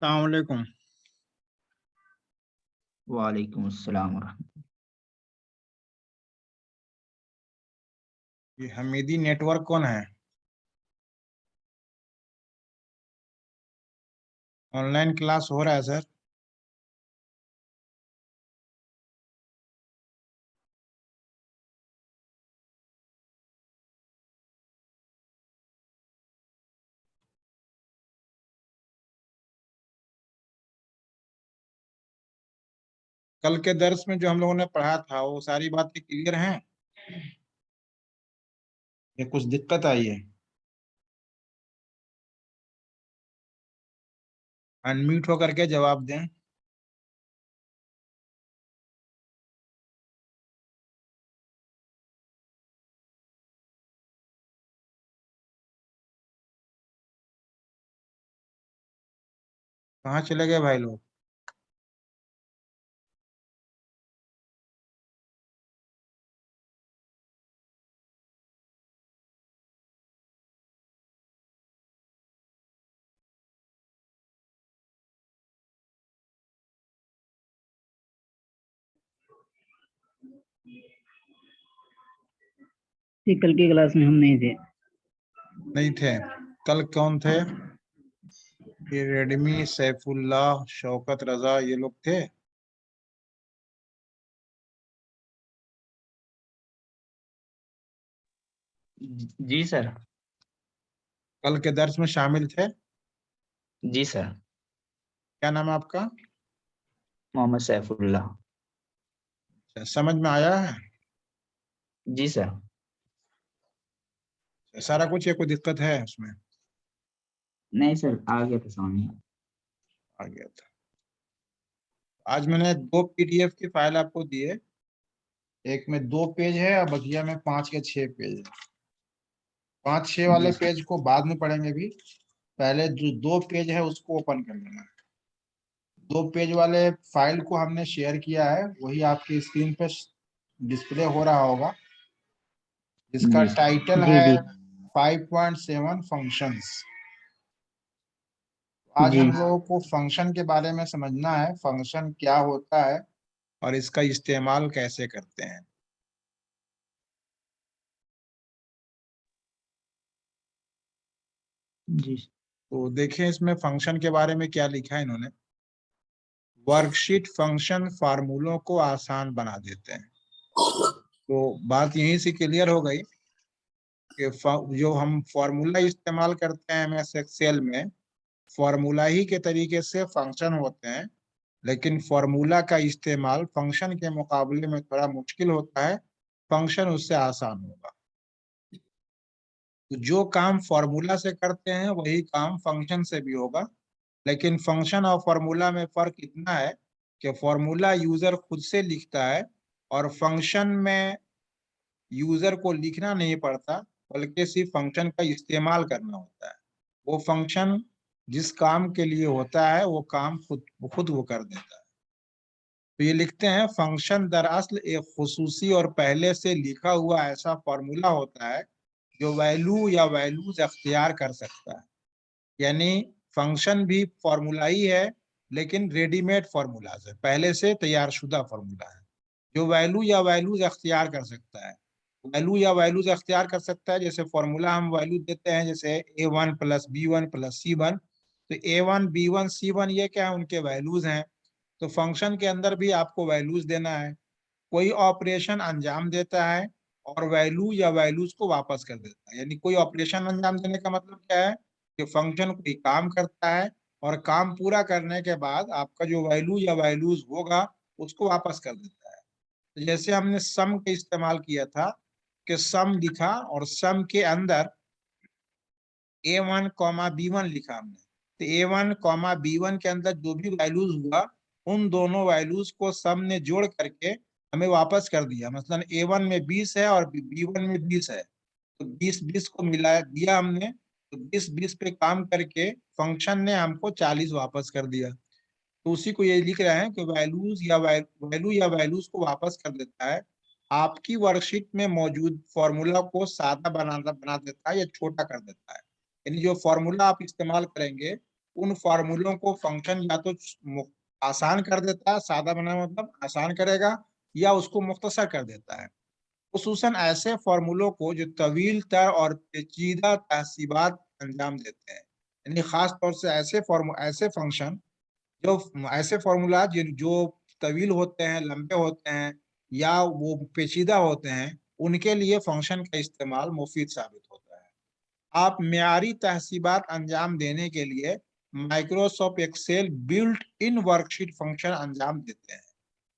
अस्सलामुअलैकुम। वालेकुम अस्सलाम वरहमतुल्लाह। ये हमीदी नेटवर्क कौन है? ऑनलाइन क्लास हो रहा है सर? कल के दर्स में जो हम लोगों ने पढ़ा था वो सारी बातें क्लियर हैं या कुछ दिक्कत आई है? अनम्यूट होकर के जवाब दें। कहाँ चले गए भाई लोग? कल की क्लास में हम नहीं थे। नहीं थे? कल कौन थे? ये रेडमी, सैफुल्लाह, शौकत रजा, ये लोग थे। जी सर। कल के दर्स में शामिल थे? जी सर। क्या नाम है आपका? मोहम्मद सैफुल्लाह। अच्छा, समझ में आया है जी सर। सारा कुछ? या कोई दिक्कत है उसमें? नहीं सर, आ गया था समझ में। आ गया था। आज मैंने 2 PDF की फाइल आपको दी है। एक में 2 पेज है और बकिया में 5 या 6 पेज है। 5-6 वाले जी सर। पेज को बाद में पढ़ेंगे भी। पहले जो 2 पेज है उसको ओपन कर लेना है। 2 पेज वाले फाइल को हमने शेयर किया है, वही आपकी स्क्रीन पे डिस्प्ले हो रहा होगा, जिसका जी टाइटल जी है जी 5.7 फंक्शंस। आज जी हम लोगों को फंक्शन के बारे में समझना है, फंक्शन क्या होता है और इसका इस्तेमाल कैसे करते हैं। जी तो देखें इसमें फंक्शन के बारे में क्या लिखा है इन्होंने। वर्कशीट फंक्शन फार्मूलों को आसान बना देते हैं। तो बात यहीं से क्लियर हो गई कि जो हम फॉर्मूला इस्तेमाल करते हैं एमएस एक्सेल में, फॉर्मूला ही के तरीके से फंक्शन होते हैं, लेकिन फॉर्मूला का इस्तेमाल फंक्शन के मुकाबले में थोड़ा मुश्किल होता है। फंक्शन उससे आसान होगा। तो जो काम फॉर्मूला से करते हैं वही काम फंक्शन से भी होगा, लेकिन फंक्शन और फॉर्मूला में फर्क इतना है कि फॉर्मूला यूजर खुद से लिखता है और फंक्शन में यूजर को लिखना नहीं पड़ता, बल्कि सिर्फ फंक्शन का इस्तेमाल करना होता है। वो फंक्शन जिस काम के लिए होता है वो काम खुद खुद वो कर देता है। तो ये लिखते हैं, फंक्शन दरअसल एक खुसूसी और पहले से लिखा हुआ ऐसा फॉर्मूला होता है जो वैल्यू या वैल्यूज अख्तियार कर सकता है। यानी फंक्शन भी फॉर्मूला ही है, लेकिन रेडीमेड फॉर्मूलाज है, पहले से तैयार शुदा फॉर्मूला है जो वैल्यू या वैल्यूज अख्तियार कर सकता है। वैल्यू या वैल्यूज अख्तियार कर सकता है, जैसे फॉर्मूला हम वैल्यू देते हैं, जैसे A1 + B1 + C1। तो A1 B1 C1 ये क्या है? उनके वैल्यूज हैं। तो फंक्शन के अंदर भी आपको वैल्यूज देना है। कोई ऑपरेशन अंजाम देता है और वैल्यू या वैल्यूज को वापस कर देता है। यानी कोई ऑपरेशन अंजाम देने का मतलब क्या है कि फंक्शन कोई काम करता है और काम पूरा करने के बाद आपका जो वैल्यू या वैल्यूज होगा उसको वापस कर देता है। तो जैसे हमने सम का इस्तेमाल किया था कि सम लिखा और सम के अंदर A1, B1 लिखा हमने। तो A1, B1 के अंदर जो भी वैल्यूज हुआ उन दोनों वैल्यूज को सम ने जोड़ करके हमें वापस कर दिया। मसलन A1 में 20 है और B1 में 20 है, तो 20-20 को मिला दिया हमने। तो 20-20 पे काम करके फंक्शन ने हमको 40 वापस कर दिया। तो उसी को ये लिख रहे हैं कि वैल्यू या वैल्यूज को वापस कर देता है। आपकी वर्कशीट में मौजूद फॉर्मूला को सादा बना देता है या छोटा कर देता है। यानी जो फॉर्मूला आप इस्तेमाल करेंगे उन फॉर्मूलों को फंक्शन या तो आसान कर देता है, सादा बनाना मतलब आसान करेगा, या उसको मुख्तसर कर देता है। खुसूसन ऐसे फॉर्मूलों को जो तवील तर और पेचीदा तहसीबात अंजाम देते हैं, यानी खास तौर से ऐसे फंक्शन जो ऐसे फॉर्मूला जो तवील होते हैं, लंबे होते हैं, या वो पेचीदा होते हैं, उनके लिए फंक्शन का इस्तेमाल मुफीद साबित होता है। आप मियारी तहसीबात अंजाम देने के लिए Microsoft Excel built in worksheet function अंजाम देते हैं।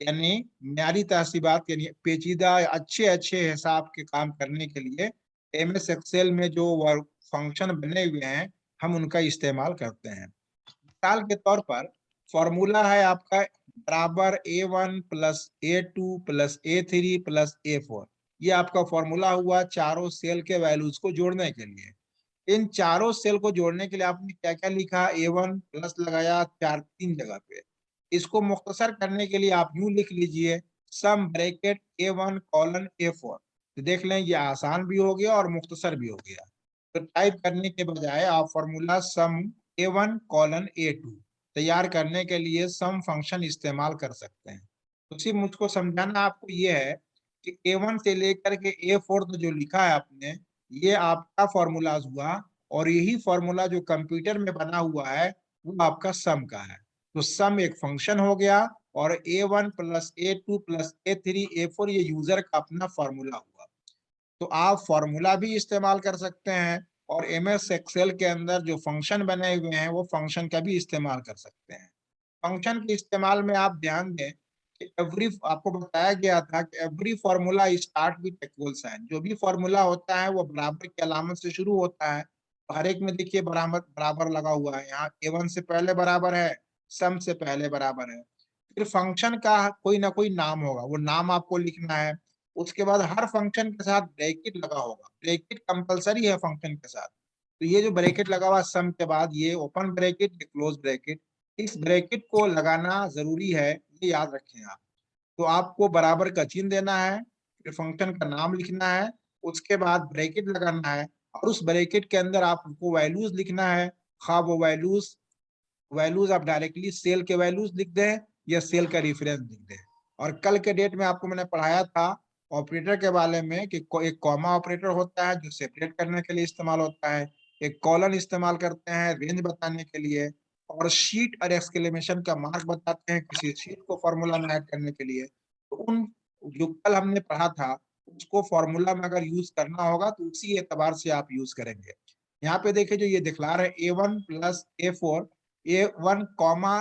यानी मियारी तहसीबात यानी पेचीदा अच्छे अच्छे हिसाब के काम करने के लिए एमएस एक्सेल में जो वर्क फंक्शन बने हुए हैं, हम उनका इस्तेमाल करते हैं। मिसाल के तौर पर फॉर्मूला है आपका बराबर A1 plus A2 plus A3 plus A4। ये आपका फॉर्मूला हुआ चारों सेल के वैल्यूज को जोड़ने के लिए। इन चारों सेल को जोड़ने के लिए आपने क्या क्या लिखा, A1 प्लस लगाया तीन जगह पे। इसको मुख्तसर करने के लिए आप यूं लिख लीजिए सम ब्रैकेट A1 कॉलन A4। तो देख लें ये आसान भी हो गया और मुख्तसर भी हो गया। तो टाइप करने के बजाय आप फॉर्मूला सम A1 कॉलन A2 तैयार करने के लिए सम फंक्शन इस्तेमाल कर सकते हैं। तो सिर्फ मुझको समझाना आपको ये है कि A1 से लेकर के A4 तो जो लिखा है आपने, ये आपका फॉर्मूलाज हुआ, और यही फॉर्मूला जो कंप्यूटर में बना हुआ है वो आपका सम का है। तो सम एक फंक्शन हो गया, और A1 plus A2 plus A3 A4 ये यूजर का अपना फॉर्मूला हुआ। तो आप फॉर्मूला भी इस्तेमाल कर सकते हैं, और एमएस एक्सेल के अंदर जो फंक्शन बने हुए हैं वो फंक्शन का भी इस्तेमाल कर सकते हैं। फंक्शन के इस्तेमाल में आप ध्यान दें कि आपको बताया गया था कि every formula start with equal sign. जो भी फॉर्मूला होता है वो बराबर की अलामत से शुरू होता है। हर एक में देखिए बराबर बराबर लगा हुआ है, यहाँ A1 से पहले बराबर है, सम से पहले बराबर है। फिर फंक्शन का कोई ना कोई नाम होगा, वो नाम आपको लिखना है। उसके बाद हर फंक्शन के साथ ब्रैकेट लगा होगा, ब्रैकेट कंपलसरी है फंक्शन के साथ। तो ये जो ब्रैकेट लगा हुआ सम के बाद ये ओपन ब्रैकेट, ये क्लोज ब्रैकेट, इस ब्रैकेट को लगाना जरूरी है, ये याद रखें आप। तो आपको बराबर का चिन्ह देना है, फिर फंक्शन का नाम लिखना है, उसके बाद ब्रैकेट लगाना है, और उस ब्रैकेट के अंदर आपको वैल्यूज लिखना है। खा वो वैल्यूज वैल्यूज आप डायरेक्टली सेल के वैल्यूज लिख दें या सेल का रेफरेंस लिख दें। और कल के डेट में आपको मैंने पढ़ाया था ऑपरेटर के बारे में कि एक कॉमा ऑपरेटर होता है जो सेपरेट करने के लिए इस्तेमाल होता है, एक कॉलन इस्तेमाल करते हैं रेंज बताने के लिए, और शीट और एक्सक्लेमेशन का मार्क बताते हैं किसी शीट को फॉर्मूला में ऐड करने के लिए। तो उन जो कल हमने पढ़ा था उसको फॉर्मूला में अगर यूज करना होगा तो उसी एतबार से आप यूज करेंगे। यहाँ पे देखिए जो ये दिखला रहे A1 plus A4, A1 comma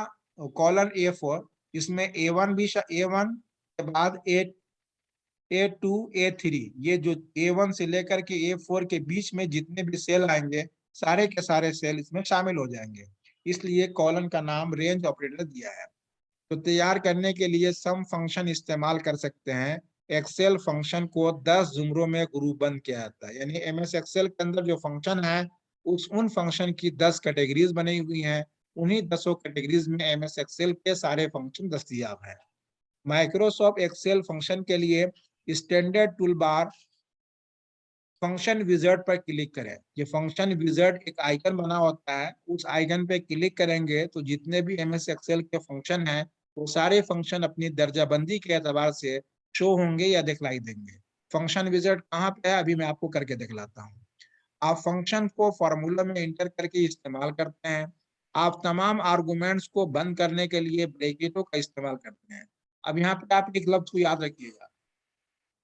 colon A4, इसमें A1 भी A1 के बाद A2 A3, ये जो A1 से लेकर के A4 के बीच में जितने भी सेल आएंगे सारे के सारे सेल इसमें शामिल हो जाएंगे, इसलिए कॉलन का नाम रेंज ऑपरेटर दिया है। तो तैयार करने के लिए सम फंक्शन इस्तेमाल कर सकते हैं। एक्सेल फंक्शन को 10 जुमरों में ग्रुप बंद किया जाता है, यानी एमएस एक्सेल के अंदर जो फंक्शन है उन फंक्शन की 10 कैटेगरीज बनी हुई हैं। उन्हीं 10 कैटेगरीज में एमएस एक्सेल के सारे फंक्शन दस्तियाब हैं। माइक्रोसॉफ्ट एक्सेल फंक्शन के लिए standard tool bar function wizard पर क्लिक करें। ये फंक्शन विजर्ड एक आइकन बना होता है, उस आइकन पे क्लिक करेंगे तो जितने भी एमएस एक्सेल के फंक्शन हैं वो सारे फंक्शन अपनी दर्जाबंदी के एतबार से शो होंगे या दिखलाई देंगे। फंक्शन विजर्ड कहाँ पे है अभी मैं आपको करके दिखलाता हूँ। आप फंक्शन को फॉर्मूला में इंटर करके इस्तेमाल करते हैं। आप तमाम आर्गुमेंट्स को बंद करने के लिए ब्रैकेटों का इस्तेमाल करते हैं। अब यहाँ पे आप एक लफ्ज को याद रखिएगा,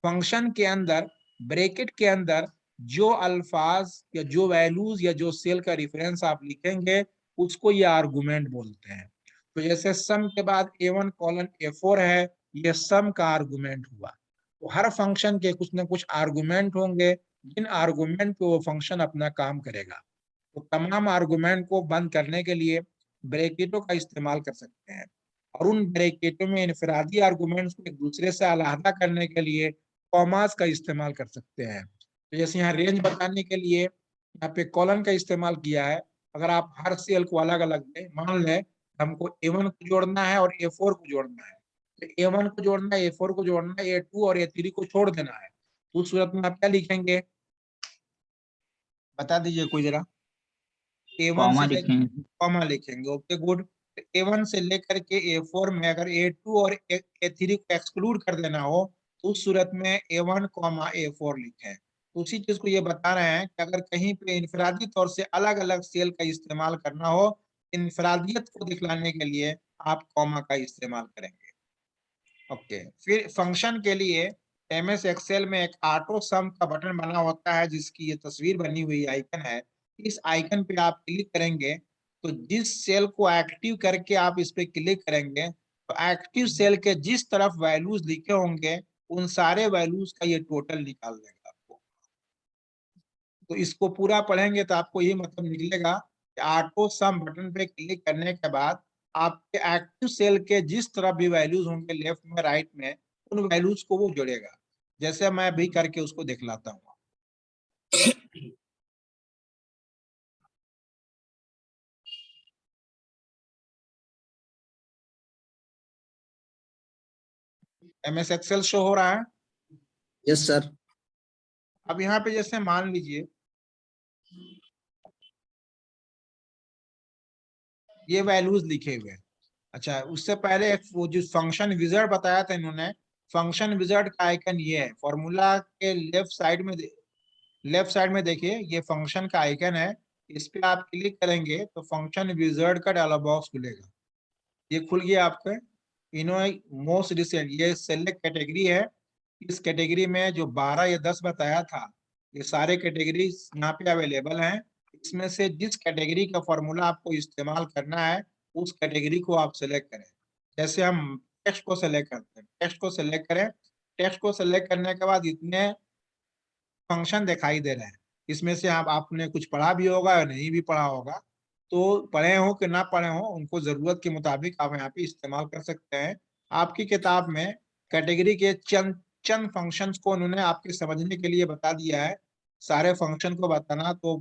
फंक्शन के अंदर ब्रैकेट के अंदर जो अल्फाज या जो वैल्यूज या जो सेल का रेफरेंस आप लिखेंगे उसको ये आर्गुमेंट बोलते हैं। तो जैसे सम के बाद A1 कॉलन A4 है, ये सम का आर्गुमेंट हुआ। तो हर फंक्शन के कुछ ना कुछ आर्गुमेंट होंगे, जिन आर्गुमेंट पे वो फंक्शन अपना काम करेगा। तो तमाम आर्गुमेंट को बंद करने के लिए ब्रैकेटों का इस्तेमाल कर सकते हैं, और उन ब्रैकेटों में इनफरादी आर्गुमेंट्स को एक दूसरे से अलहदा करने के लिए कॉमास का इस्तेमाल कर सकते हैं। तो जैसे यहाँ रेंज बताने के लिए यहाँ पे कॉलन का इस्तेमाल किया है। अगर आप हर सेल को अलग अलग दें, मान लें हमको A1 को जोड़ना है और A4 को जोड़ना है, तो A1 को जोड़ना है, A4 को जोड़ना है, A2 और A3 को छोड़ देना है, तो उस सूरत में आप क्या लिखेंगे बता दीजिए कोई जरा। A1 कॉमा से लेकर लिखेंगे। कॉमा लिखेंगे, ओके गुड। A1 से लेकर के A4 में अगर A2 और A3 को एक्सक्लूड कर देना हो तो उस सूरत में A1 कॉमा A4 लिखें। तो उसी चीज को ये बता रहे हैं कि अगर कहीं पे इनफरादी तौर से अलग अलग सेल का इस्तेमाल करना हो, इनफरादियत को दिखलाने के लिए आप कॉमा का इस्तेमाल करेंगे। ओके, फिर फंक्शन के लिए MS एक्सेल में एक ऑटो सम का बटन बना होता है जिसकी ये तस्वीर बनी हुई आइकन है। इस आइकन पे आप क्लिक करेंगे तो जिस सेल को एक्टिव करके आप इस पे क्लिक करेंगे तो एक्टिव सेल के जिस तरफ वैल्यूज लिखे होंगे उन सारे वैल्यूज का ये टोटल निकाल देगा आपको। तो इसको पूरा पढ़ेंगे तो आपको ये मतलब निकलेगा कि ऑटो सम बटन पे क्लिक करने के बाद आपके एक्टिव सेल के जिस तरफ भी वैल्यूज होंगे लेफ्ट में राइट में उन वैल्यूज को वो जोड़ेगा। जैसे मैं भी करके उसको दिखलाता हूँ। MS एक्सेल शो हो रहा है। Yes sir. अब यहाँ पे जैसे मान लीजिए ये वैल्यूज लिखे हुए हैं। अच्छा, उससे पहले वो जो फंक्शन विजार्ड बताया था इन्होंने, फंक्शन विजार्ड का आइकन ये है फॉर्मूला के लेफ्ट साइड में देखिए ये फंक्शन का आइकन है। इस पे आप क्लिक करेंगे तो फंक्शन विजार्ड का डायलॉग बॉक्स खुलेगा। ये खुल गया आपके। इन्होंने मोस्ट रिसेंट ये सेलेक्ट कैटेगरी है। इस कैटेगरी में जो 12 या 10 बताया था ये सारे कैटेगरी यहाँ पे अवेलेबल हैं। इसमें से जिस कैटेगरी का फॉर्मूला आपको इस्तेमाल करना है उस कैटेगरी को आप सेलेक्ट करें। जैसे हम टेक्स्ट को सेलेक्ट करते हैं, टेक्स्ट को सेलेक्ट करें। टेक्स्ट को सेलेक्ट करने के बाद इतने फंक्शन दिखाई दे रहे हैं। इसमें से आप आपने कुछ पढ़ा भी होगा या नहीं भी पढ़ा होगा, तो पढ़े हो कि ना पढ़े हो उनको जरूरत के मुताबिक आप यहाँ पे इस्तेमाल कर सकते हैं। आपकी किताब में कैटेगरी के चंद चंद फंक्शंस को उन्होंने आपके समझने के लिए बता दिया है। सारे फंक्शन को बताना तो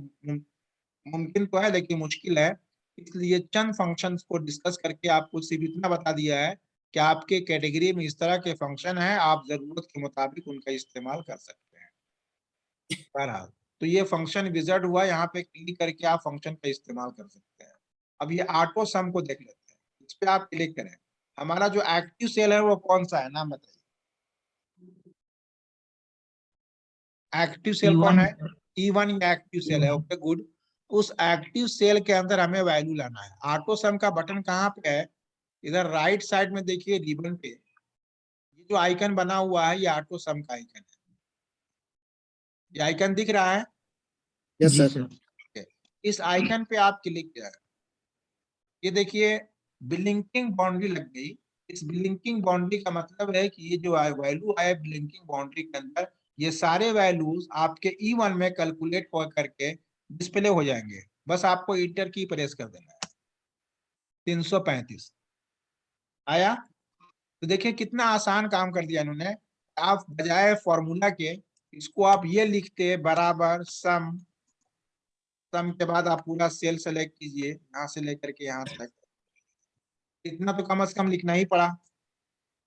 मुमकिन तो है लेकिन मुश्किल है, इसलिए चंद फंक्शंस को डिस्कस करके आपको सिर्फ इतना बता दिया है कि आपके कैटेगरी में इस तरह के फंक्शन हैं, आप जरूरत के मुताबिक उनका इस्तेमाल कर सकते हैं। बहरहाल तो ये फंक्शन विजार्ड हुआ, यहाँ पे क्लिक करके आप फंक्शन का इस्तेमाल कर सकते हैं। अब ये ऑटो सम को देख लेते हैं, इस पे आप क्लिक करें। हमारा जो एक्टिव सेल है वो कौन सा है, नाम बताइए। एक्टिव सेल कौन E1 है? E1 ये एक्टिव सेल है, ओके गुड। उस एक्टिव सेल के अंदर हमें वैल्यू लाना है। ऑटो सम का बटन कहाँ पे है? इधर राइट साइड में देखिए रिबन पे ये जो आइकन बना हुआ है ये ऑटो सम का आइकन है। ये आइकन दिख रहा है? यस जी सर। सर। इस आइकन पे आप क्लिक करें। ये देखिए ब्लिंकिंग बाउंड्री लग गई। इस ब्लिंकिंग बाउंड्री का मतलब है कि ये जो वैल्यू है ब्लिंकिंग बाउंड्री के अंदर ये सारे वैल्यूज आपके E1 में कैलकुलेट करके डिस्प्ले हो जाएंगे। बस आपको इंटर की प्रेस कर देना है। 335 आया। तो देखिए कितना आसान काम कर दिया इन्होंने। आप बजाय फॉर्मूला के इसको आप ये लिखते बराबर सम, सम के बाद आप पूरा सेल सेलेक्ट कीजिए यहाँ से लेकर के यहाँ तक। इतना तो कम से कम लिखना ही पड़ा।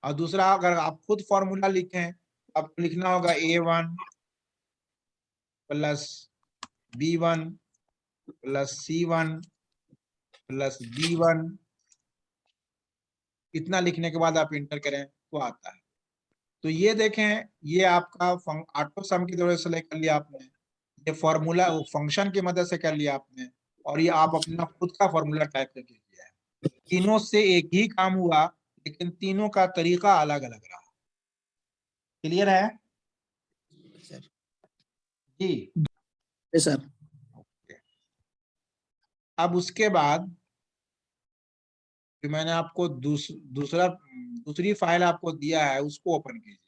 और दूसरा अगर आप खुद फॉर्मूला लिखें तो आपको लिखना होगा A1 plus B1 plus C1 plus B1। इतना लिखने के बाद आप इंटर करें तो आता है। तो ये देखें ये आपका ऑटो सम की वजह से सेलेक्ट कर लिया आपने, ये फॉर्मूला फंक्शन की मदद से कर लिया आपने, और ये आप अपना खुद का फॉर्मूला टाइप करके किया है। तीनों से एक ही काम हुआ लेकिन तीनों का तरीका अलग अलग रहा। क्लियर है सर। जी? Yes sir. अब उसके बाद जो मैंने आपको दूसरी फाइल आपको दिया है उसको ओपन कीजिए।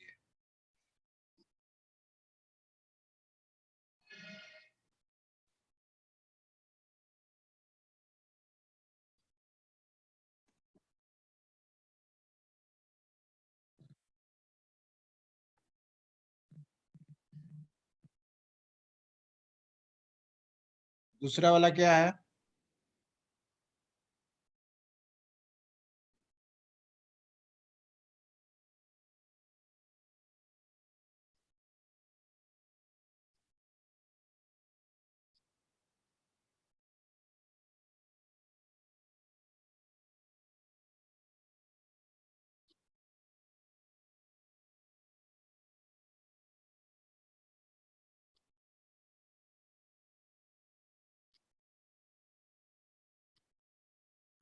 दूसरा वाला क्या है?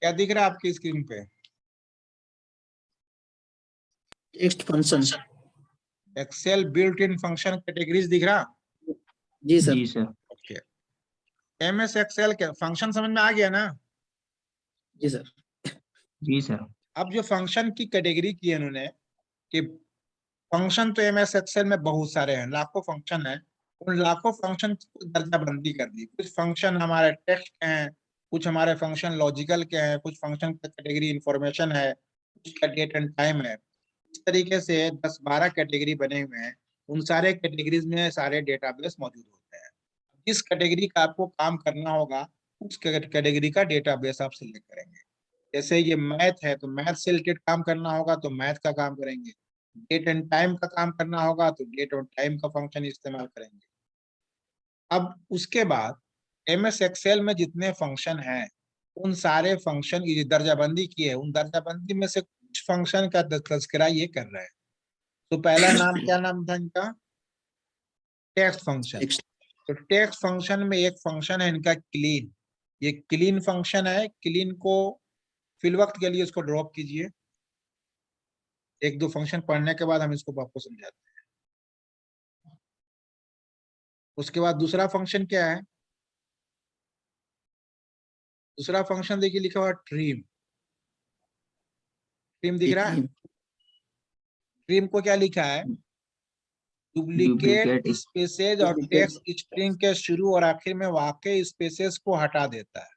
क्या दिख रहा है आपकी स्क्रीन पे? Text function. Excel built in function categories दिख रहा? जी सर। जी सर। ओके, MS एक्सेल के फंक्शन समझ में आ गया ना? जी सर। जी सर। अब जो फंक्शन की कैटेगरी की है इन्होंने कि फंक्शन तो MS एक्सेल में बहुत सारे हैं, लाखों फंक्शन है। उन लाखों फंक्शन की दर्जाबंदी कर दी। कुछ फंक्शन हमारे टेक्स्ट के हैं, कुछ हमारे फंक्शन लॉजिकल के हैं, कुछ फंक्शन का कैटेगरी इंफॉर्मेशन है, कुछ का डेट एंड टाइम है। इस तरीके से 10-12 कैटेगरी बने हुए हैं। उन सारे कैटेगरीज में सारे डेटाबेस मौजूद होते हैं। जिस कैटेगरी का आपको काम करना होगा उस कैटेगरी का डेटाबेस आप सिलेक्ट करेंगे। जैसे ये मैथ है तो मैथ से रिलेटेड काम करना होगा तो मैथ का काम करेंगे। डेट एंड टाइम का काम करना होगा तो डेट और टाइम का फंक्शन इस्तेमाल करेंगे। अब उसके बाद MS एक्सेल में जितने फंक्शन हैं उन सारे फंक्शन की दर्जाबंदी की है। उन दर्जाबंदी में से कुछ फंक्शन का तस्करा ये कर रहा है। तो पहला नाम क्या नाम था इनका? Text function. टेक्स्ट। तो टेक्स्ट फंक्शन में एक फंक्शन है इनका क्लीन। ये क्लीन फंक्शन है। क्लीन को फिल वक्त के लिए इसको ड्रॉप कीजिए। एक दो फंक्शन पढ़ने के बाद हम इसको आपको समझाते हैं। उसके बाद दूसरा फंक्शन क्या है? दूसरा फंक्शन देखिए लिखा हुआ ट्रिम। ट्रिम दिख रहा है? टीम। ट्रिम को क्या लिखा है? डुप्लीकेट डुप्लीकेट स्पेसेज और टेक्स्ट स्ट्रिंग के शुरू और आखिर में वाकई स्पेसेस को हटा देता है।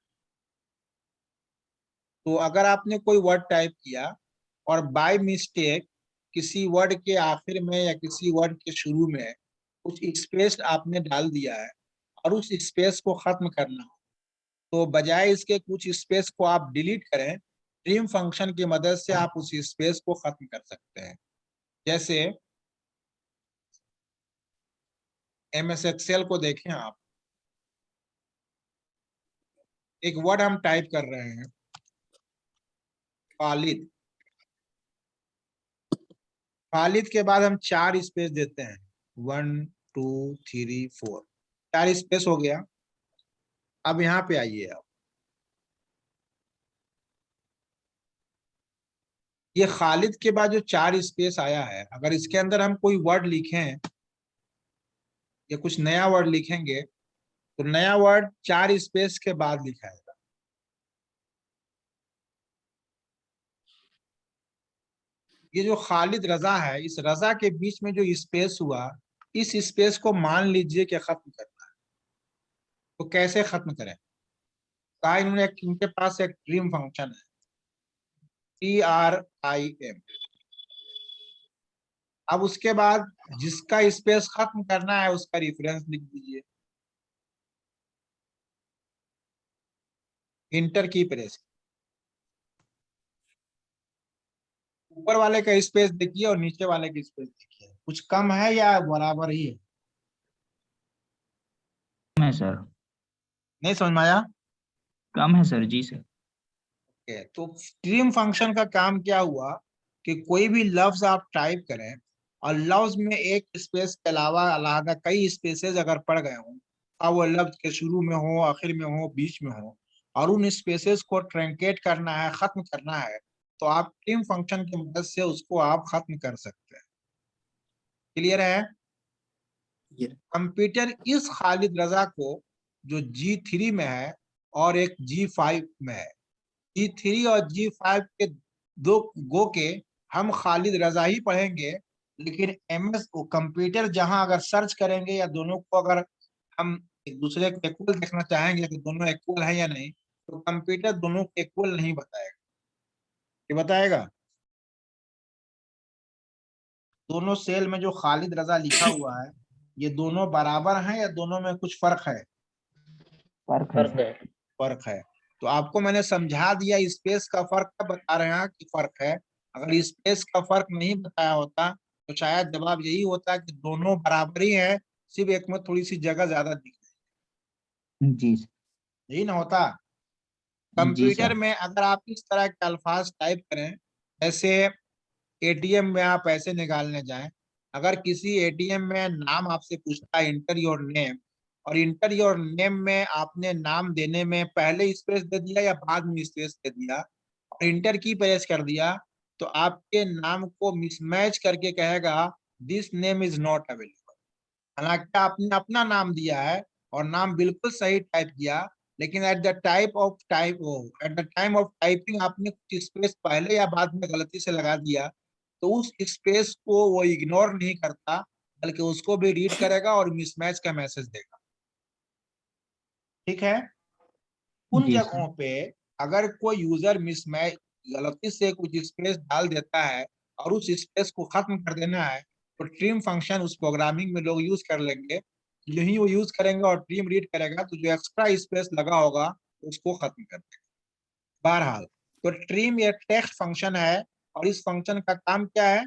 तो अगर आपने कोई वर्ड टाइप किया और बाय मिस्टेक किसी वर्ड के आखिर में या किसी वर्ड के शुरू में कुछ स्पेस आपने डाल दिया है और उस स्पेस को खत्म करना हो, तो बजाय इसके कुछ स्पेस को आप डिलीट करें, ट्रिम फंक्शन की मदद से आप उस स्पेस को खत्म कर सकते हैं। जैसे MS एक्सेल को देखें आप, एक वर्ड हम टाइप कर रहे हैं खालिद। खालिद के बाद हम 4 स्पेस देते हैं, 1 2 3 4, 4 स्पेस हो गया। अब यहाँ पे आइए आप, ये खालिद के बाद जो 4 स्पेस आया है, अगर इसके अंदर हम कोई वर्ड लिखें या कुछ नया वर्ड लिखेंगे तो नया वर्ड 4 स्पेस के बाद लिखाएगा। ये जो खालिद रजा है, इस रजा के बीच में जो स्पेस हुआ, इस स्पेस को मान लीजिए कि खत्म करना है। तो कैसे खत्म करें? कहा इन्होंने इनके पास एक ट्रिम फंक्शन है, TRIM। अब उसके बाद जिसका स्पेस खत्म करना है उसका रेफरेंस लिख दीजिए, इंटर की प्रेस। ऊपर वाले का स्पेस देखिए और नीचे वाले का स्पेस देखिए, कुछ कम है या बराबर ही है? कम है सर। नहीं समझ में आया? कम है सर। जी सर। तो ट्रिम फंक्शन का काम क्या हुआ कि कोई भी लफ्ज आप टाइप करें और लफ्ज में एक स्पेस के अलावा अलग कई स्पेसेस अगर पड़ गए हों, और वो लफ्ज के शुरू में हो, आखिर में हो, बीच में हो, और उन स्पेसेस को ट्रंकेट करना है, खत्म करना है, तो आप ट्रिम फंक्शन की मदद से उसको आप खत्म कर सकते हैं। क्लियर है? ये कंप्यूटर इस खालिद रजा को, जो G3 में है और एक G5 में है, G3 और G5 के दो गो के हम खालिद रजा ही पढ़ेंगे। लेकिन MS को कंप्यूटर जहां अगर सर्च करेंगे या दोनों को अगर हम एक दूसरे को इक्वल देखना चाहेंगे कि दोनों इक्वल है या नहीं, तो कंप्यूटर दोनों को इक्वल नहीं बताएगा। ये बताएगा दोनों सेल में जो खालिद रजा लिखा हुआ है, ये दोनों बराबर हैं या दोनों में कुछ फर्क है? फर्क है सर। फर्क है। तो आपको मैंने समझा दिया स्पेस का फर्क का, बता रहे हैं कि फर्क है। अगर स्पेस का फर्क नहीं बताया होता तो शायद जवाब यही होता कि दोनों बराबर ही है, सिर्फ एक में थोड़ी सी जगह ज्यादा दिख जी सर। रही, यही ना होता। जी कंप्यूटर सर। में अगर आप इस तरह के अल्फाज टाइप करें, जैसे ATM में आप पैसे निकालने जाएं, अगर किसी ATM में नाम आपसे पूछता है इंटर योर नेम, और इंटर योर नेम में आपने नाम देने में पहले स्पेस दे दिया या बाद में स्पेस दे दिया और इंटर की प्रेस कर दिया, तो आपके नाम को मिसमैच करके कहेगा this name is not available. हालांकि आपने अपना नाम दिया है और नाम बिल्कुल सही टाइप किया, लेकिन at the time of typing आपने कुछ स्पेस पहले या बाद में गलती से लगा दिया, तो उस स्पेस को वो इग्नोर नहीं करता, बल्कि उसको भी रीड करेगा और मिसमैच का मैसेज देगा। ठीक है। उन जी सर। जगहों पे अगर कोई यूजर मिसमैच गलती से कुछ स्पेस डाल देता है और उस स्पेस को खत्म कर देना है, तो ट्रिम फंक्शन उस प्रोग्रामिंग में लोग यूज कर लेंगे। यही वो यूज करेंगे और ट्रिम रीड करेगा, तो जो एक्स्ट्रा स्पेस लगा होगा उसको खत्म कर देगा। बहरहाल, तो ट्रिम एक टेक्स्ट फंक्शन है और इस फंक्शन का काम क्या है?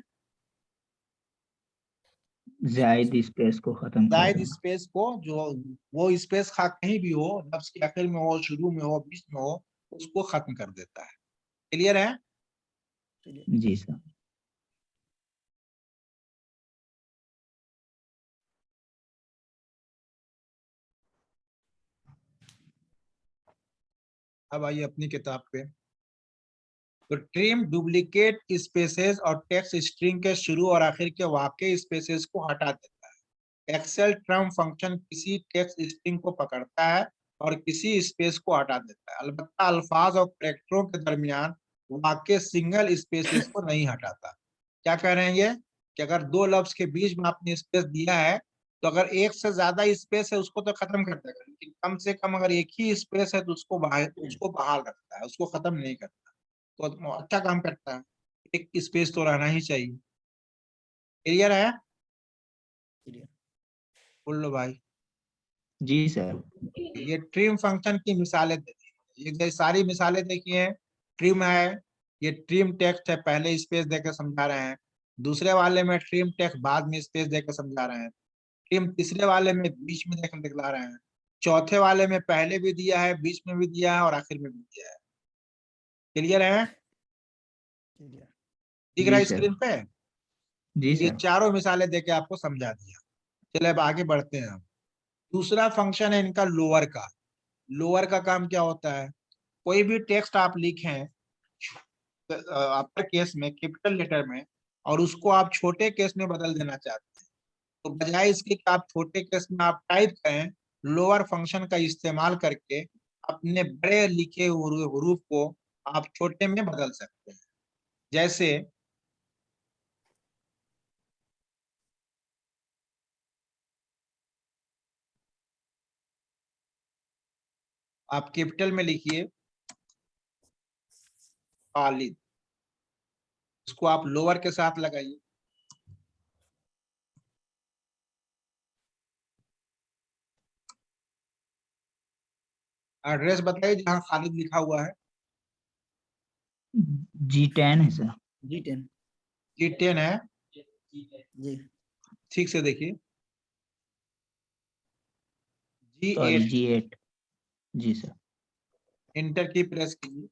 जायद स्पेस को खत्म कर जायद देना। स्पेस को, जो वो स्पेस खा कहीं भी हो, लफ्ज के आखिर में हो, शुरू में हो, बीच में हो, उसको खत्म कर देता है। क्लियर है? जी सर। अब आइए अपनी किताब पे। तो ट्रिम डुप्लीकेट स्पेसेस और टेक्स्ट स्ट्रिंग के शुरू और आखिर के वाक्य स्पेसेस को हटा देता है। एक्सेल ट्रिम फंक्शन किसी टेक्स्ट स्ट्रिंग को पकड़ता है और किसी स्पेस को हटा देता है। अलबत्ता अल्फाज और कैरेक्टरों के दरमियान वाक्य सिंगल स्पेसेस को नहीं हटाता। क्या कह रहे हैं ये? कि अगर दो लफ्ज के बीच में आपने स्पेस दिया है, तो अगर एक से ज्यादा स्पेस है उसको तो खत्म कर देगा, लेकिन कम से कम अगर एक ही स्पेस है तो उसको बहाल रखता है, उसको खत्म नहीं करता। तो अच्छा काम करता है। एक स्पेस तो रहना ही चाहिए। क्लियर है? बोल लो भाई। जी सर। ये ट्रिम फंक्शन की मिसालें देखिए, ये सारी मिसालें देखिए। ट्रिम है, ये ट्रिम टेक्स्ट है, पहले स्पेस देकर समझा रहे हैं। दूसरे वाले में ट्रिम टेक्स्ट बाद में स्पेस देकर समझा रहे हैं। ट्रिम तीसरे वाले में बीच में देकर दिखला रहे हैं। चौथे वाले में पहले भी दिया है, बीच में भी दिया है और आखिर में भी दिया है। क्लियर है? दिख रहा जी है सर। स्क्रीन पे? जी ये सर। चारों मिसालें देके आपको समझा दिया। चलिए अब आगे बढ़ते हैं हम। दूसरा फंक्शन है इनका लोअर का। लोअर का काम क्या होता है? कोई भी टेक्स्ट आप लिखें अपर केस में, कैपिटल लेटर में, और उसको आप छोटे केस में बदल देना चाहते हैं, तो बजाय इसके कि आप छोटे केस में आप टाइप करें, लोअर फंक्शन का इस्तेमाल करके अपने बड़े लिखे हुए हरूफ को आप छोटे में बदल सकते हैं। जैसे आप कैपिटल में लिखिए खालिद, उसको आप लोअर के साथ लगाइए। एड्रेस बताइए जहां खालिद लिखा हुआ है। G10 है सर। G10 G10 है। जी ठीक से देखिए। Sorry G8, G8। जी सर। इंटर की प्रेस कीजिए।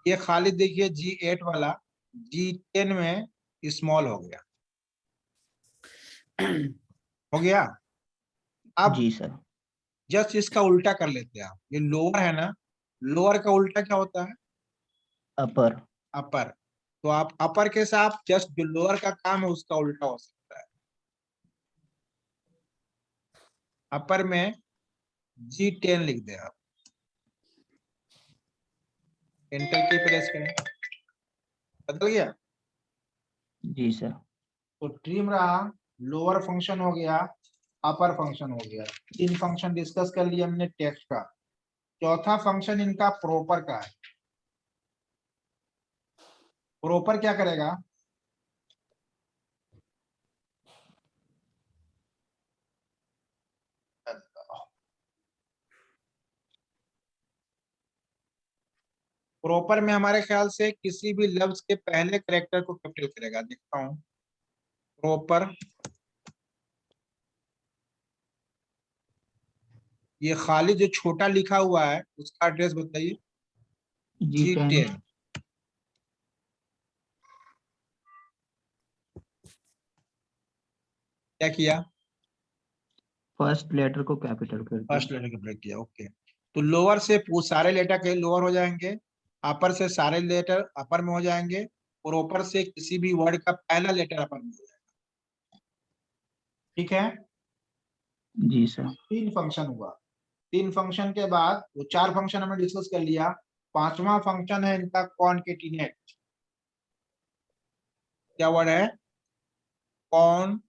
ये खालिद देखिए G8 वाला G10 में स्मॉल हो गया। हो गया। अब जी सर। जस्ट इसका उल्टा कर लेते हैं आप। ये लोअर है ना, लोअर का उल्टा क्या होता है? अपर। अपर। तो आप अपर के साथ जस्ट जो लोअर का काम है उसका उल्टा हो सकता है। अपर में G10 लिख दें आप, एंटर की प्रेस करें, बदल गया। जी सर। तो ट्रिम रहा, लोअर फंक्शन हो गया, अपर फंक्शन हो गया। तीन फंक्शन डिस्कस कर लिया हमने टेक्स्ट का। चौथा फंक्शन इनका प्रॉपर का है। प्रॉपर क्या करेगा? प्रॉपर में हमारे ख्याल से किसी भी लफ्ज के पहले करेक्टर को कैपिटल करेगा। देखता हूं प्रॉपर। ये खाली जो छोटा लिखा हुआ है उसका एड्रेस बताइए। G10। G10। क्या किया? फर्स्ट लेटर को कैपिटल कर दिया। फर्स्ट लेटर कैपिटल किया, ओके। तो लोअर से सारे लेटर के लोअर हो जाएंगे, अपर से सारे लेटर अपर में हो जाएंगे, और ऊपर से किसी भी वर्ड का पहला लेटर अपर में हो जाएगा। ठीक है, जी सर। 3 फंक्शन हुआ। 3 फंक्शन के बाद वो 4 फंक्शन हमने डिस्कस कर लिया। 5वां फंक्शन है इनका कॉनकेटिनेट। क्या वर्ड है? कॉनकेटिनेट।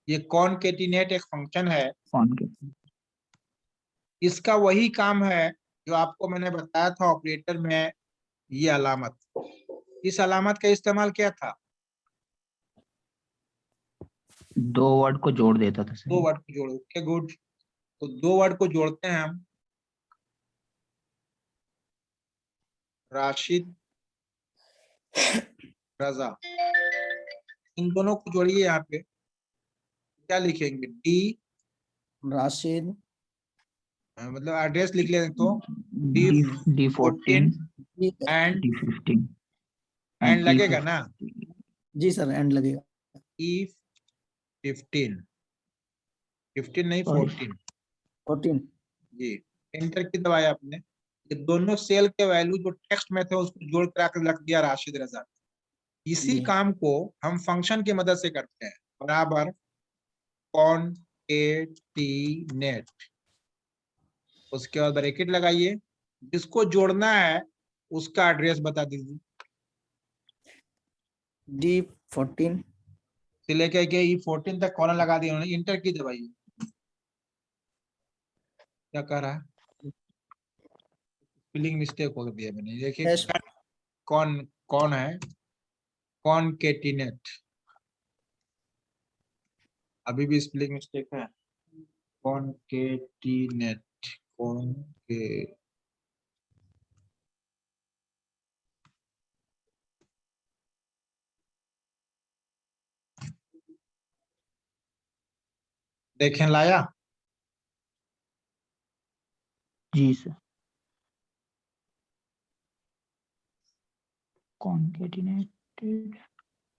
ये कॉनकेटिनेट एक फंक्शन है। कौन के? इसका वही काम है जो आपको मैंने बताया था ऑपरेटर में, ये अलामत। इस अलामत का इस्तेमाल क्या था? 2 वर्ड को जोड़ देता था 2 सर। वर्ड को जोड़ो, ओके गुड। तो 2 वर्ड को जोड़ते हैं हम। राशिद, रजा, इन दोनों को जोड़िए। यहाँ पे क्या लिखेंगे? डी, राशिद, मतलब एड्रेस लिख लें तो D14 एंड D15 एंड लगेगा E15। ना? जी सर, एंड लगेगा। E15, 15 नहीं Sorry। 14 14। जी। एंटर की दबाया आपने, ये दोनों सेल के वैल्यू जो टेक्स्ट में थे उसको जोड़ कर आकर रख दिया राशिद रजा। इसी जी। काम को हम फंक्शन की मदद से करते हैं। बराबर कॉनकेटिनेट, उसके बाद ब्रैकेट लगाइए, जिसको जोड़ना है उसका एड्रेस बता दीजिए। D14। से लेकर के E14 तक कॉलन लगा दिया उन्होंने। इंटर की दबाइए। क्या कह रहा है? स्पेलिंग मिस्टेक हो दिया मैंने, देखिए। Yes। कौन कौन है? कॉनकेटिनेट, अभी भी स्पेलिंग मिस्टेक है। कॉनकेटिनेट, कौन के देखें, लाया? जी सर। कॉन्केटिनेटेड।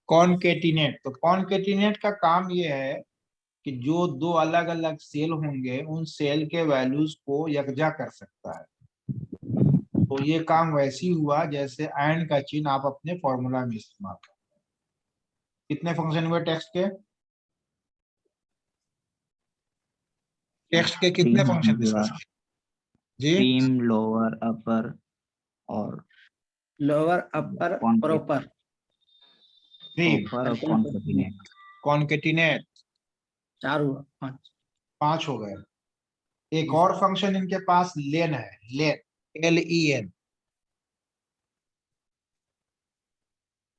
कॉनकेटिनेट, तो कॉनकेटिनेट का काम ये है कि जो 2 अलग अलग सेल होंगे उन सेल के वैल्यूज को यकजा कर सकता है। तो ये काम वैसी हुआ जैसे एंड का चिन्ह आप अपने फॉर्मूला में इस्तेमाल करते हैं। कितने फंक्शन हुए टेक्स्ट के? टेक्स्ट के कितने फंक्शन डिस्कस किए जी? प्रीम, लोअर, अपर और लोअर, अपर और ऊपर। ऊपर और कॉन्केटिनेट। कॉनकेटिनेट 4 हुआ, 5। 5 हो गए। एक और फंक्शन इनके पास लेन है, लेन, LEN,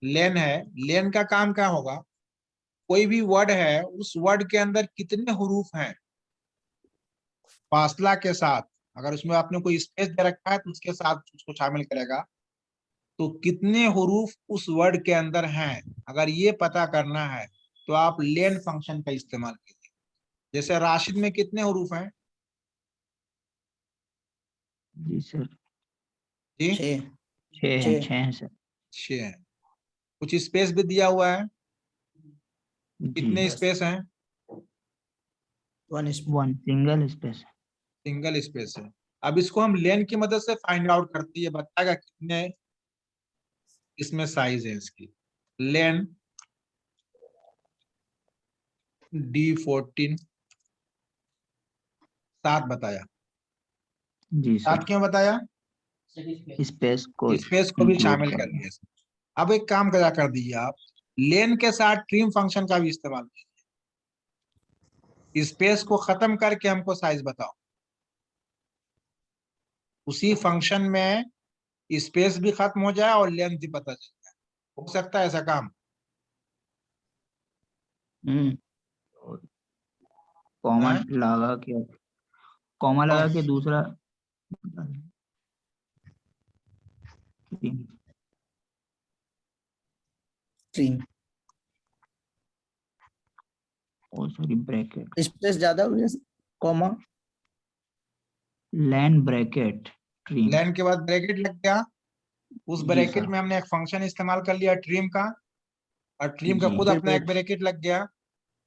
लेन है। लेन का काम क्या होगा? कोई भी वर्ड है, उस वर्ड के अंदर कितने हरूफ हैं फासला के साथ, अगर उसमें आपने कोई स्पेस दे रखा है तो उसके साथ उसको शामिल करेगा। तो कितने हरूफ उस वर्ड के अंदर हैं, अगर ये पता करना है तो आप लेन फंक्शन का इस्तेमाल कीजिए। जैसे राशिद में कितने हरूफ हैं जी सर। जी? 6। 6 हैं सर। 6 हैं। कुछ स्पेस भी दिया हुआ है, जी। कितने स्पेस हैं? 1 1 सिंगल स्पेस। सिंगल स्पेस है। अब इसको हम लेन की मदद से फाइंड आउट करते हैं, ये बताएगा कितने इसमें साइज है इसकी। लेन D14 7 बताया। जी 7 सर। क्यों बताया? स्पेस को स्पेस को भी इंक्लूड शामिल कर कर दिया। लिया। अब एक काम कर दीजिए आप, लेन के साथ ट्रिम फंक्शन का भी इस्तेमाल कीजिए। स्पेस को खत्म करके हमको साइज बताओ। उसी फंक्शन में स्पेस भी खत्म हो जाए और लेंथ भी पता चल जाए। हो सकता है ऐसा काम? कॉमा है? लगा के, कॉमा लगा के दूसरा। स्ट्रीम। ओ सॉरी, ब्रैकेट। स्पेस ज्यादा हो गया, कॉमा। लैन ब्रैकेट ट्रीम। लेन के बाद ब्रैकेट लग गया। उस जी ब्रैकेट सर। में हमने एक फंक्शन इस्तेमाल कर लिया ट्रिम का, और ट्रिम का जी। खुद फिर अपना एक ब्रैकेट लग गया,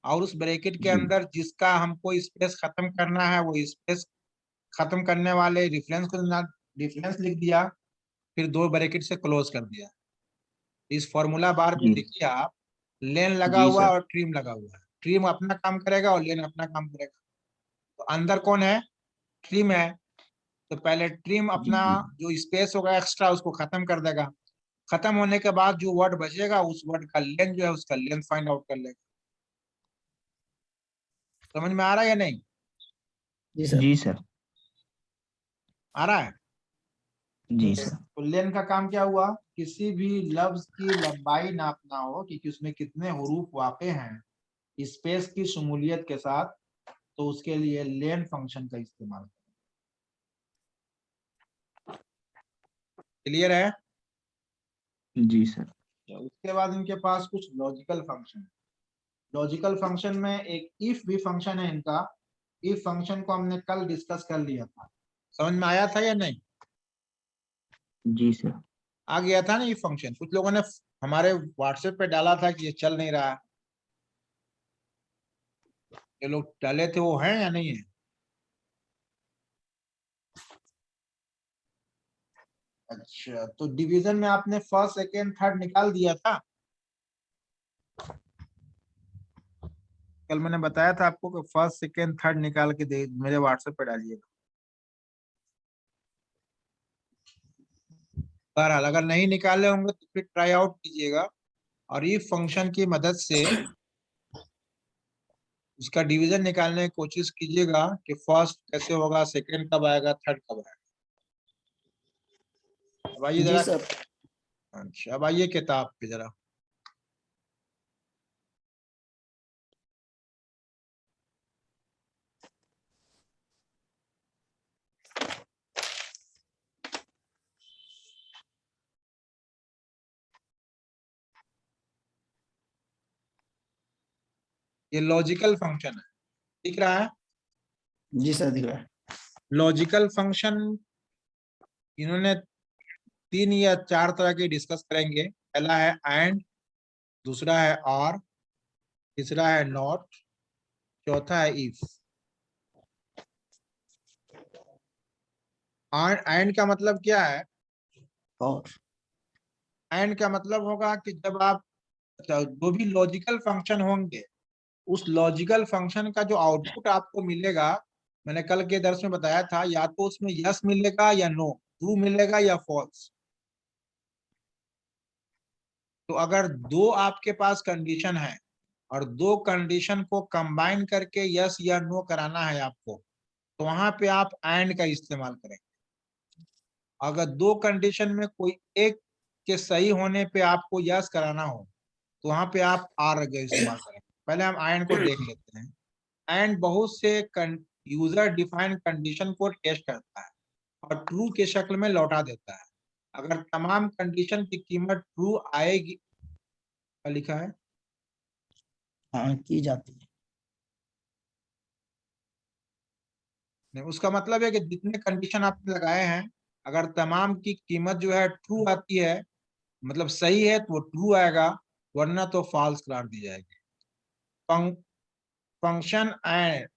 और उस ब्रैकेट के जी। अंदर जिसका हमको स्पेस खत्म करना है वो स्पेस खत्म करने वाले रेफरेंस को रेफरेंस लिख दिया, फिर दो ब्रैकेट से क्लोज कर दिया। इस फॉर्मूला बार में जी। देखिए आप, लेन लगा जी हुआ है सर। और ट्रिम लगा हुआ है। ट्रिम अपना काम करेगा और लेन अपना काम करेगा। तो अंदर कौन है? ट्रिम है। तो पहले ट्रिम जी। अपना जी। जो स्पेस होगा एक्स्ट्रा उसको खत्म कर देगा। खत्म होने के बाद जो वर्ड बचेगा उस वर्ड का लेंथ जो है उसका लेंथ फाइंड आउट कर लेगा। समझ में आ रहा है या नहीं? जी सर। जी सर। आ रहा है। जी सर। तो लेन का काम क्या हुआ? किसी भी लफ्ज की लंबाई नापना हो कि उसमें कितने हरूफ वाक़े हैं स्पेस की शमूलियत के साथ, तो उसके लिए लेन फंक्शन का इस्तेमाल करें। क्लियर है? जी सर। उसके बाद इनके पास कुछ लॉजिकल फंक्शन। लॉजिकल फंक्शन में एक इफ भी फंक्शन है इनका। इफ फंक्शन को हमने कल डिस्कस कर लिया था। समझ में आया था या नहीं? जी सर। आ गया था ना ये फंक्शन? कुछ लोगों ने हमारे व्हाट्सएप पे डाला था कि ये चल नहीं रहा है। ये लोग डाले थे वो हैं या नहीं है? अच्छा, तो डिवीजन में आपने फर्स्ट सेकेंड थर्ड निकाल दिया था। कल मैंने बताया था आपको कि फर्स्ट सेकेंड थर्ड निकाल के दे मेरे व्हाट्सएप पे डालिएगा। बहरहाल अगर नहीं निकाले होंगे तो फिर ट्राई आउट कीजिएगा, और ये फंक्शन की मदद से उसका डिवीजन निकालने की कोशिश कीजिएगा कि फर्स्ट कैसे होगा, सेकेंड कब आएगा, थर्ड कब आएगा। अब आइए जी जरा। सर। अच्छा, अब आइए किताब पे जरा। ये लॉजिकल फंक्शन है, दिख रहा है? जी सर दिख रहा है। लॉजिकल फंक्शन इन्होंने 3 या 4 तरह के डिस्कस करेंगे। पहला है एंड, दूसरा है और, तीसरा है नॉट, चौथा है इफ। एंड का मतलब क्या है? और एंड का मतलब होगा कि जब आप जो भी लॉजिकल फंक्शन होंगे, उस लॉजिकल फंक्शन का जो आउटपुट आपको मिलेगा, मैंने कल के दर्स में बताया था, या तो उसमें यस मिलेगा या नो, ट्रू मिलेगा या फॉल्स। तो अगर दो आपके पास कंडीशन है और दो कंडीशन को कंबाइन करके यस या नो कराना है आपको, तो वहां पे आप एंड का इस्तेमाल करेंगे। अगर दो कंडीशन में कोई एक के सही होने पे आपको यस कराना हो, तो वहां पे आप आर का इस्तेमाल करेंगे। पहले हम एंड को देख लेते हैं। एंड बहुत से यूजर डिफाइंड कंडीशन को टेस्ट करता है और ट्रू के शक्ल में लौटा देता है। अगर तमाम कंडीशन की कीमत ट्रू आएगी, क्या लिखा है? हाँ की जाती है। नहीं, उसका मतलब है कि जितने कंडीशन आपने लगाए हैं, अगर तमाम की कीमत जो है ट्रू आती है, मतलब सही है, तो वो ट्रू आएगा, वरना तो फॉल्स करार दी जाएगी। Function and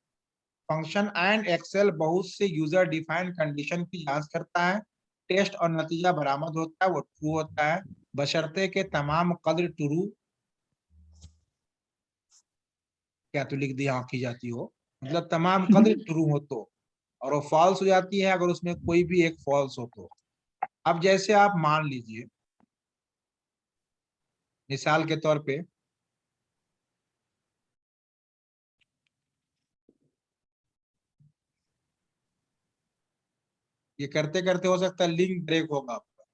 function and Excel बहुत से यूजर डिफाइंड कंडीशन की जांच करता है। टेस्ट और नतीजा बरामद होता है, वो ट्रू होता है, बशर्ते के तमाम कद्र ट्रू, क्या तो लिख दिया की जाती हो, मतलब तमाम कद्र ट्रू हो तो, और वो फॉल्स हो जाती है अगर उसमें कोई भी एक फॉल्स हो तो। अब जैसे आप मान लीजिए, मिसाल के तौर पे, ये करते करते हो सकता है लिंक ब्रेक होगा, आपका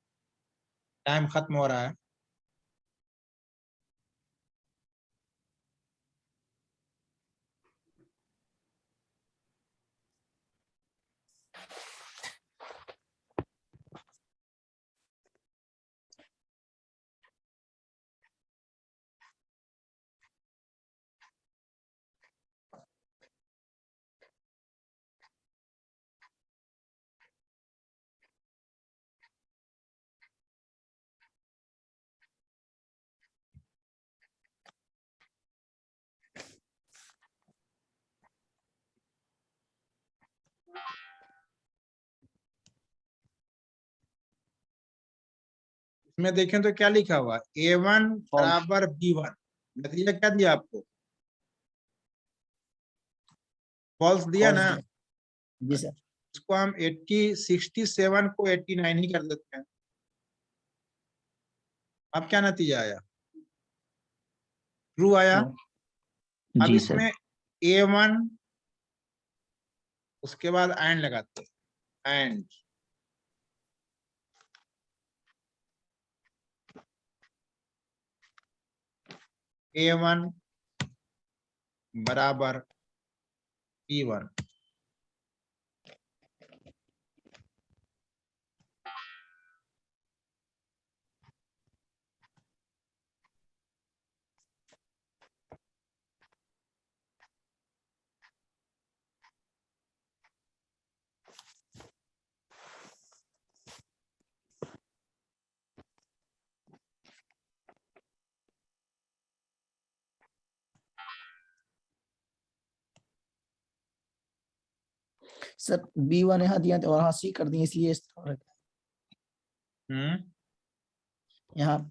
टाइम खत्म हो रहा है। में देखें तो क्या लिखा हुआ, A1 बराबर B1, नतीजा क्या दिया आपको, फॉल्स दिया false ना। दिया। जी सर। इसको हम 67 को 89 ही कर देते हैं। अब क्या नतीजा आया, ट्रू आया। अब जी सर। इसमें A1 उसके बाद एंड लगाते हैं, एंड A1 बराबर B1। सर B1 यहाँ दिया तो वहाँ C कर दिए, इसलिए इस तरह यहाँ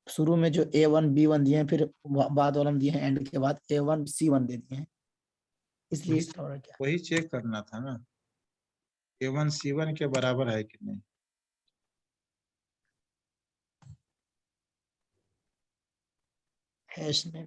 शुरू में जो A1 B1 दिए हैं, फिर बाद वाला में दिए हैं, एंड के बाद A1 C1 दे दिए हैं, इसलिए इस तरह क्या वही चेक करना था ना, A1 C1 के बराबर है कि नहीं। Hash name.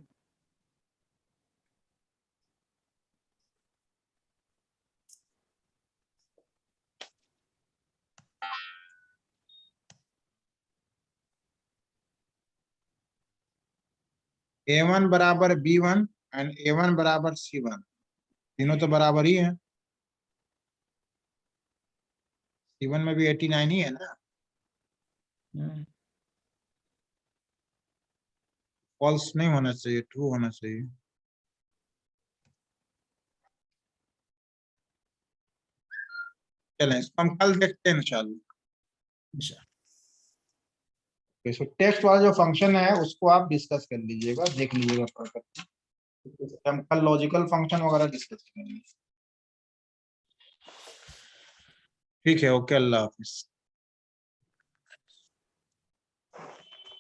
A1 बराबर B1 एंड A1 बराबर C1, तीनों तो बराबर ही है। C1 में भी 89 ही है ना, फॉल्स नहीं होना चाहिए, ट्रू होना चाहिए। चलें, इसको हम कल देखते हैं इंशाल्लाह। तो टेक्स्ट वाला जो फंक्शन है उसको आप डिस्कस कर लीजिएगा, देख लीजिएगा पढ़ करके। हम कल लॉजिकल फंक्शन वगैरह डिस्कस करेंगे। ठीक है, ओके, अल्लाह हाफिज।